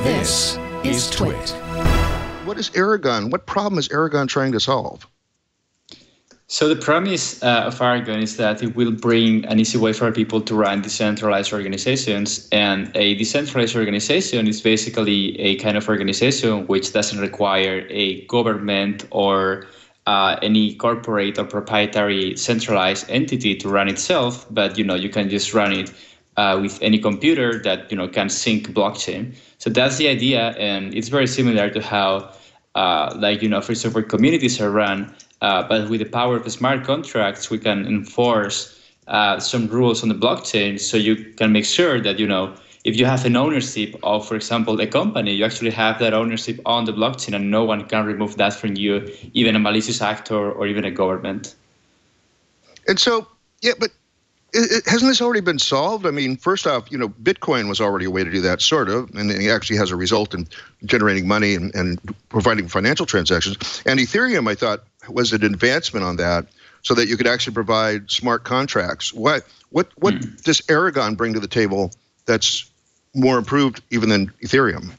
This is TWiT. What is Aragon? What problem is Aragon trying to solve? So the promise of Aragon is that it will bring an easy way for people to run decentralized organizations. And a decentralized organization is basically a kind of organization which doesn't require a government or any corporate or proprietary centralized entity to run itself. But, you can just run it with any computer that, can sync blockchain. So that's the idea. And it's very similar to how, free software communities are run. But with the power of the smart contracts, we can enforce some rules on the blockchain, so you can make sure that, if you have an ownership of, for example, a company, you actually have that ownership on the blockchain and no one can remove that from you, even a malicious actor or even a government. And so, but hasn't this already been solved? I mean, first off, Bitcoin was already a way to do that, sort of, and it actually has a result in generating money and providing financial transactions. And Ethereum, I thought, was an advancement on that, so that you could actually provide smart contracts. What does Aragon bring to the table that's more improved even than Ethereum?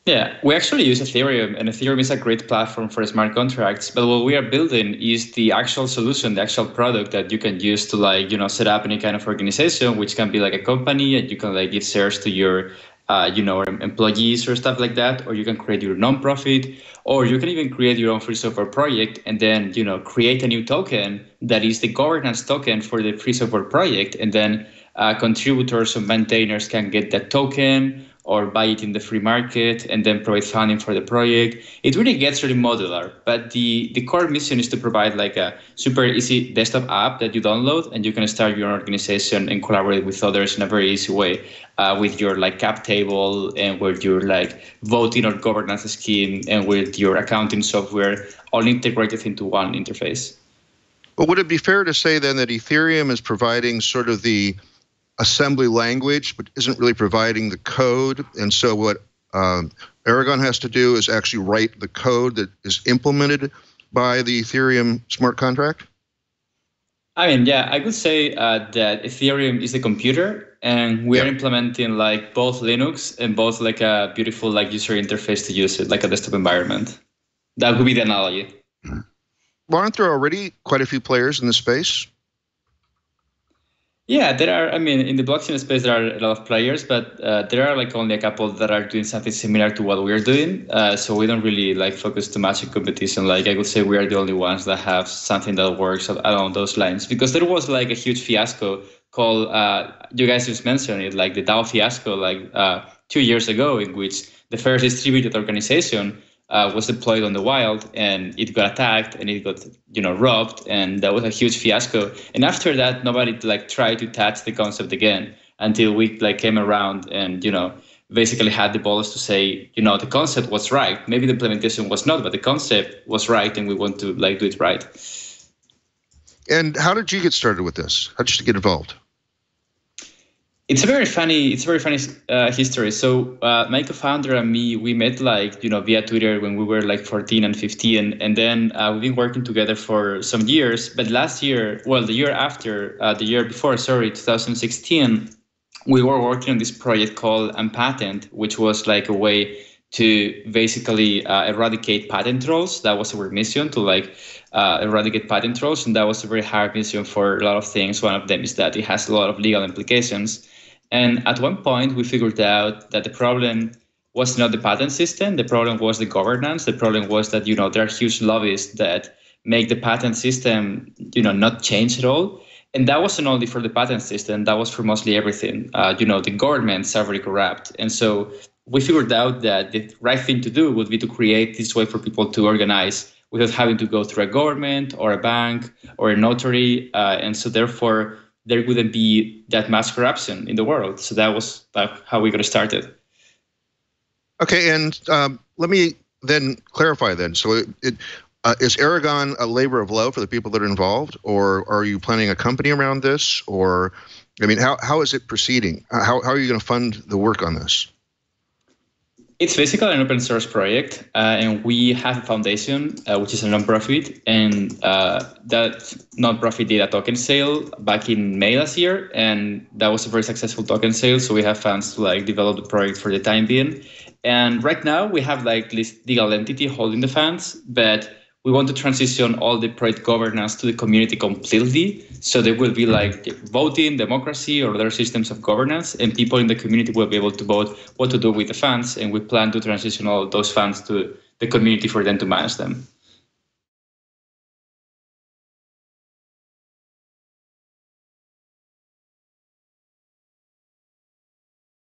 Yeah, we actually use Ethereum, and Ethereum is a great platform for smart contracts. But what we are building is the actual solution, the actual product that you can use to set up any kind of organization, which can be like a company, and you can give shares to your employees or stuff like that, or you can create your nonprofit, or you can even create your own free software project and then, create a new token that is the governance token for the free software project. And then contributors or maintainers can get that token or buy it in the free market and then provide funding for the project. It really gets really modular, but the core mission is to provide a super easy desktop app that you download and you can start your organization and collaborate with others in a very easy way with your cap table and with your voting or governance scheme and with your accounting software all integrated into one interface. Well, would it be fair to say then that Ethereum is providing sort of the assembly language, but isn't really providing the code? And so what Aragon has to do is actually write the code that is implemented by the Ethereum smart contract? I mean, yeah, I could say that Ethereum is the computer, and we are implementing both Linux and both a beautiful user interface to use it, like a desktop environment. That would be the analogy. Well, aren't there already quite a few players in the space? Yeah, there are. I mean, in the blockchain space, there are a lot of players, but there are only a couple that are doing something similar to what we're doing. So we don't really focus too much on competition. I would say we are the only ones that have something that works along those lines. Because there was a huge fiasco called, you guys just mentioned it, the DAO fiasco 2 years ago, in which the first distributed organization was deployed on the wild and it got attacked and it got robbed, and that was a huge fiasco. And after that, nobody tried to touch the concept again until we came around and basically had the balls to say the concept was right. Maybe the implementation was not, but the concept was right, and we want to do it right. And how did you get started with this? How did you get involved? It's a very funny history. So my co-founder and me, we met via Twitter when we were 14 and 15, and then we've been working together for some years. But last year, the year before, 2016, we were working on this project called Unpatent, which was a way to basically eradicate patent trolls. That was our mission, to eradicate patent trolls, and that was a very hard mission for a lot of things. One of them is that it has a lot of legal implications. And at one point, we figured out that the problem was not the patent system. The problem was the governance. The problem was that, there are huge lobbies that make the patent system, not change at all. And that wasn't only for the patent system. That was for mostly everything. The governments are very corrupt. And so we figured out that the right thing to do would be to create this way for people to organize without having to go through a government or a bank or a notary. And so therefore, there wouldn't be that much corruption in the world. So that was how we got started. Okay, and let me then clarify then. So is Aragon a labor of love for the people that are involved, or are you planning a company around this? Or, how is it proceeding? How are you going to fund the work on this? It's basically an open source project, and we have a foundation, which is a nonprofit, and that nonprofit did a token sale back in May last year, and that was a very successful token sale. So we have funds to like develop the project for the time being. And right now we have like this legal entity holding the funds, but we want to transition all the project governance to the community completely. So there will be like voting, democracy, or other systems of governance, and people in the community will be able to vote what to do with the funds. And we plan to transition all those funds to the community for them to manage them.